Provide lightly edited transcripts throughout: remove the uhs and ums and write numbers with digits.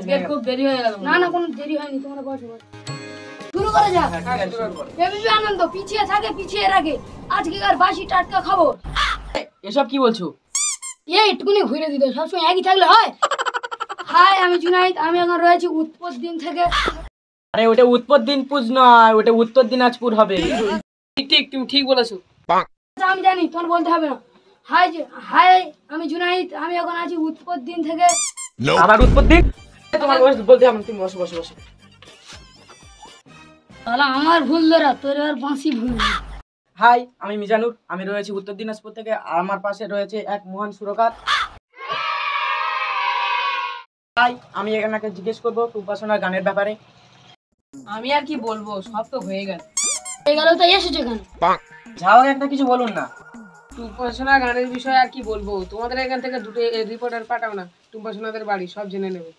আজকে খুব দেরি হয়ে গেল। না না কোনো দেরি হয়নি, তোমরা বসো। শুরু করা যাক। এবিপি আনন্দ পিছিয়ে থাকে পিছিয়ে রাখে, আজকেকার বাসি টাটকা খবর। এসব কি বলছো? এইটুকুনি ঘুরে দিতে সবসময় একই থাকলে হয়? হাই, আমি জুনাইদ, আমি এখন রয়েছি উৎপত্তি দিন থেকে। আরে ওটা উত্তর দিনপুর নয়, ওটা উত্তর দিনাজপুর হবে। ঠিক তুমি ঠিক বলেছো। আমি জানি, তোমার বলতে হবে না। হাই হাই, আমি জুনাইদ, আমি এখন আছি উৎপত্তি দিন থেকে। আবার উত্তর দিন তোমার বলতে হবে, তুমি বসো বসো বসো। তাহলে আমার ভুল ধরা, তোর আর বাঁশি ভুল। হাই, আমি মিজানুর, আমি রয়েছি উত্তর দিনাজপুর থেকে। আর আমার পাশে রয়েছে এক মহান সুরকার। হাই, আমি এখানে জিজ্ঞেস করবো টুম্পাসোনার গানের ব্যাপারে। আমি আর কি বলবো, সব তো হয়ে গেল। হয়ে গেল তো এসেছে কেন? যাও একটা কিছু বলুন না। টুম্পাসোনা গানের বিষয়ে আর কি বলবো, তোমাদের এখান থেকে দুটো রিপোর্টার পাঠাও না, টুম্পাসোনাদের বাড়ি সব জেনে নেবে।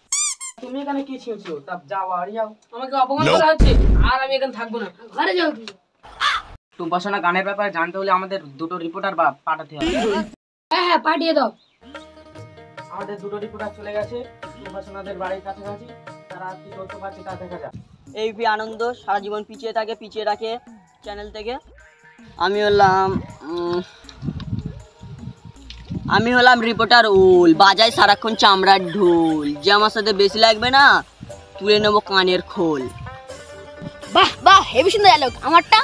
তুমি এখানে কি ছিলছো? তা যাও বাড়ি যাও। আমাকে অপমান করা হচ্ছে, আর আমি এখানে থাকবো না। ঘরে যাও। টুম্পাসোনা গানের ব্যাপারে জানতে হলে আমাদের দুটো রিপোর্টার পাঠাতে হবে। হ্যাঁ হ্যাঁ, পাঠিয়ে দাও। আমাদের দুটো রিপোর্টার চলে গেছে টুম্পাসোনাদের বাড়ির কাছাকাছি। তারা কি করতে পারছে তা দেখা যাক। এবিপি আনন্দ সারা জীবন পিছিয়ে থাকে পিছিয়ে রাখে চ্যানেল থেকে। আমি হলাম রিপোর্টার উল, বাজায় সারাক্ষণ চামড়ার ঢোল। যে আমার সাথে বেশি লাগবে না, তুলে নেবো কানের খোল। বাহ বাহ, হেভি সুন্দর ডায়লগ। আমারটা?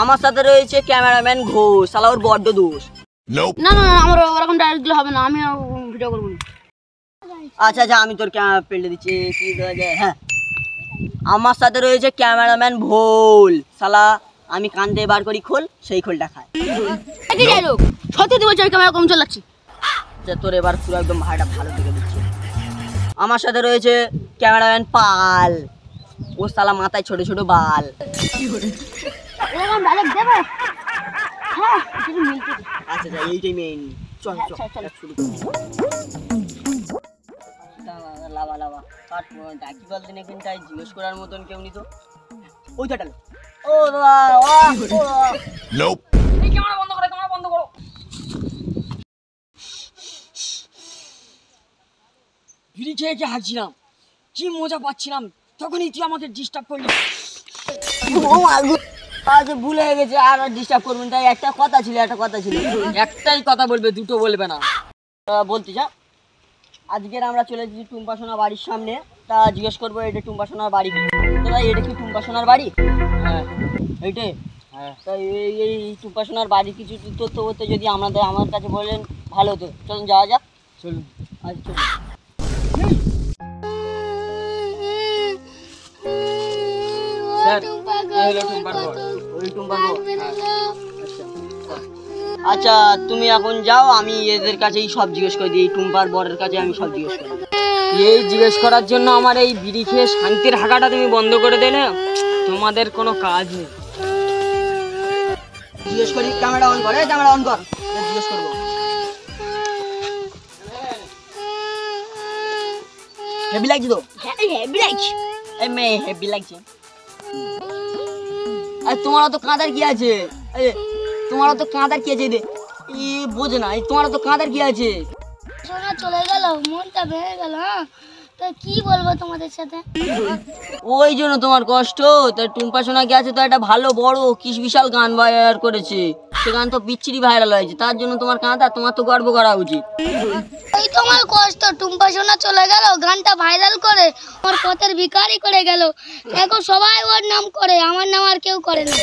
আমার সাথে রয়েছে ক্যামেরাম্যান ঘোষ, শালা ওর বড্ড দোষ। না না না, আমার ওরকম ডায়লগ দিলে হবে না, আমি ভিডিও করবো না। আচ্ছা আচ্ছা, আমি তোর ক্যামেরা পেলে দিচ্ছি, কি দেওয়া যায়। হ্যাঁ, আমার সাথে রয়েছে ক্যামেরাম্যান ভোল, শালা আমি কান দিয়ে বার করি খোল, সেই খোলটা খায়। একই ডায়লগ, সত্যি বলছি আমি ক্যামেরা কম চালাচ্ছি। তোর এবার পুরো একদম ভাইটা ভালো থেকে দিচ্ছে। আমার সাথে রয়েছে ক্যামেরাম্যান পাল, ও শালা মাথায় ছোট ছোট বাল। এরকম ডায়লগ দেবে? হ্যাঁ, কিছু মিলছে। আচ্ছা আচ্ছা, এইটাই মেইন। চল চল শুরু করি। লাভা লাভা কাট ডাকি বলতেন এখানটায় জিজ্ঞেস করার মতন কেউ নি তো। ওই তো ডালো। ও নোপ। এই ক্যামেরা বন্ধ করো, ক্যামেরা বন্ধ করো। বিড়ি খেয়ে খেয়ে হাঁটছিলাম, কি মজা পাচ্ছিলাম, তখনই তুই আমাকে ডিস্টার্ব করলি। আজ ভুল হয়ে গেছে, আর ডিস্টার্ব করবেন। তাই একটা কথা ছিল একটাই কথা বলবে, দুটো বলবে না। বলতে যা, আজকের আমরা চলে এসেছি টুম্পাসোনা বাড়ির সামনে। তা জিজ্ঞেস করবো, এটা টুম্পাসোনার বাড়ি কি? দাদা, এটা কি টুম্পাসোনার বাড়ি? হ্যাঁ এইটাই। হ্যাঁ, তাই এই টুম্পাসোনার বাড়ি কিছু তথ্য করতে যদি আমার কাছে বলেন ভালো হতো। চলুন যাওয়া যাক। চলুন। আচ্ছা চলুন। স্যার, এই হলো টুম্পার ঘর। ওই টুম্পার ঘর? আচ্ছা, তুমি এখন যাও, আমি এদের কাছেই সব জিজ্ঞেস করে দিই। টুম্পার বরের কাছে আমি সব জিজ্ঞেস করি। এই জিজ্ঞেস করার জন্য আমার এই বিড়ি খেয়ে শান্তির হাঁকাটা তুমি বন্ধ করে দেলে, তোমাদের কোনো কাজ নেই। জিজ্ঞেস করি, ক্যামেরা অন কর, ক্যামেরা অন কর, জিজ্ঞেস করবো। হেভি লাগছে তো? হেভি লাগছে। এই মেয়ে হেভি লাগছে। আর তোমার তো কাঁদার কি আছে? তোমার তো কাঁদার কি আছে? বোঝে না, তোমার তো কাঁদার কি আছে? সোনা চলে গেল, মনটা ভেঙে গেল। হ্যাঁ, তো কি বলবো তোমাদের সাথে? ওই জন্য তোমার কষ্ট। তা টুম্পা সোনা গেছে তো একটা ভালো বড় কি বিশাল গান ভাইরাল করেছে, সে গান তো বিচ্ছিরি ভাইরাল হয়েছে, তার জন্য তোমার কাঁদা। তোমার তো গর্ব করা উচিত। এই তোমার কষ্ট, টুম্পা সোনা চলে গেল, গানটা ভাইরাল করে আমার পথের ভিখারি করে গেল। এখন সবাই ওর নাম করে, আমার নাম আর কেউ করে না।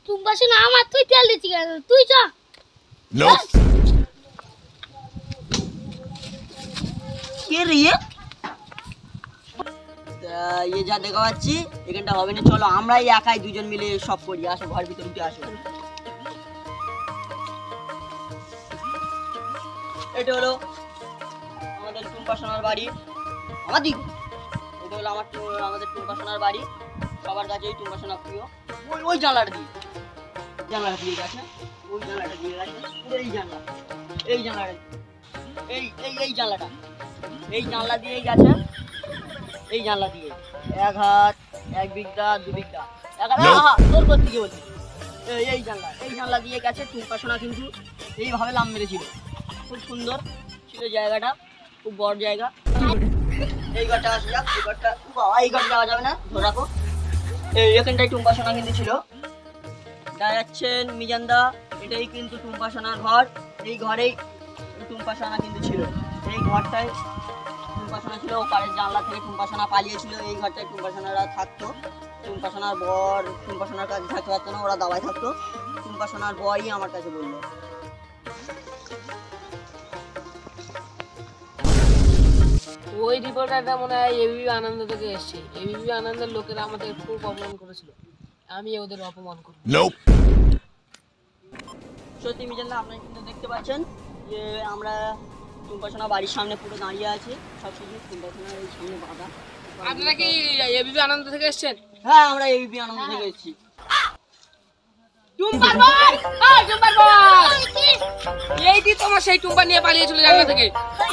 টুম্পা সোনা আমার, তুই তেল দিচ্ছি কেন? তুই চ। কে রে ইয়ে যা দেখা পাচ্ছি এখানটা হবে না। চলো আমরাই একাই দুজন মিলে সব করি। আসো ঘর ভিতরে উঠে আসো। এটা হলো আমাদের টুম্পা সোনার বাড়ি। এটা হলো আমাদের টুম্পা সোনার বাড়ি। সবার কাছে এই টুম্পা সোনা প্রিয়। ওই জানলাটা দিয়ে গেছে, ওই জানলাটা দিয়ে গেছে, এই জানলা, এই জানলাটা, এই জানলাটা, এই জানলা দিয়েই গেছে। এই জানলা দিয়ে 1 হাত, 1 বিঘা, 2 বিঘা, তোর করতে কি বলছি? এই জানলা দিয়ে গেছে। টুম্পা সোনা কিন্তু এইভাবে লাম মেরেছিল, খুব সুন্দর ছিল জায়গাটা, খুব বড় জায়গা। এই ঘরটা আসা যাক, এই ঘরটা বাবা, এই ঘরটা যাওয়া যাবে না, ধরে রাখো। এখানটাই টুম্পা সোনা কিন্তু ছিল, দেখা যাচ্ছেন মিজানদা, এটাই কিন্তু টুম্পা সোনার ঘর। এই ঘরেই টুম্পা সোনা কিন্তু ছিল, এই ঘরটায় টুম্পা সোনা ছিল। ওপারের জানলা থেকে টুম্পা সোনা পালিয়েছিল, এই ঘরটায় টুম্পা সোনারা থাকতো। টুম্পা সোনার বর টুম্পা সোনার কাছে থাকতে পারতো না, ওরা দাবায় থাকতো। টুম্পা সোনার বরই আমার কাছে বললো। ওই রিপোর্টারটা মনে হয় এবিপি আনন্দ থেকে এসেছে। এবিপি আনন্দের লোকেরা আমাদের খুব অপমান করেছিল, আমি ওদের অপমান করব। সত্যি মিজানদা, আপনারা কিন্তু দেখতে পাচ্ছেন যে আমরা টুম্পা সোনা বাড়ির সামনে পুরো দাঁড়িয়ে আছে, সব কিছু টুম্পা সোনার এই সামনে বাঁধা। আপনারা কি এবিপি আনন্দ থেকে এসেছেন? হ্যাঁ, আমরা এবিপি আনন্দ থেকে এসেছি। টুম্পার বল, ওই টুম্পার বল, এই দি তোমার সেই টুম্পা নিয়ে পালিয়ে চলে জানলা থেকে।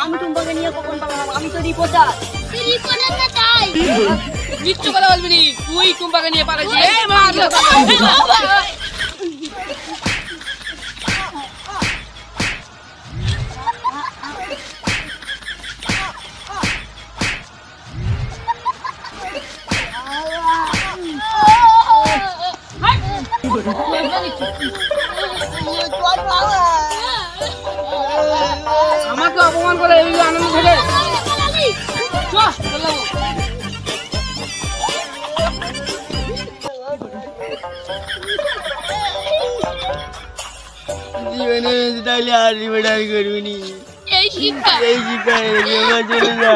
আমি টুম্পাকে নিয়ে কখন পালাম? আমি তো রিপোর্টার। তুই রিপোর্টারটা চাই। কিচ্ছু কথা বলবি নি, তুই টুম্পাকে নিয়ে পালাইছিস। এই মার আমাকে অপমান করে এবিপি আনন্দ থেকে। চল, চল। জীবনে তাহলে আর রিপোর্টার করবি নি, এই শিক্ষা এই শিকারে চলে যা।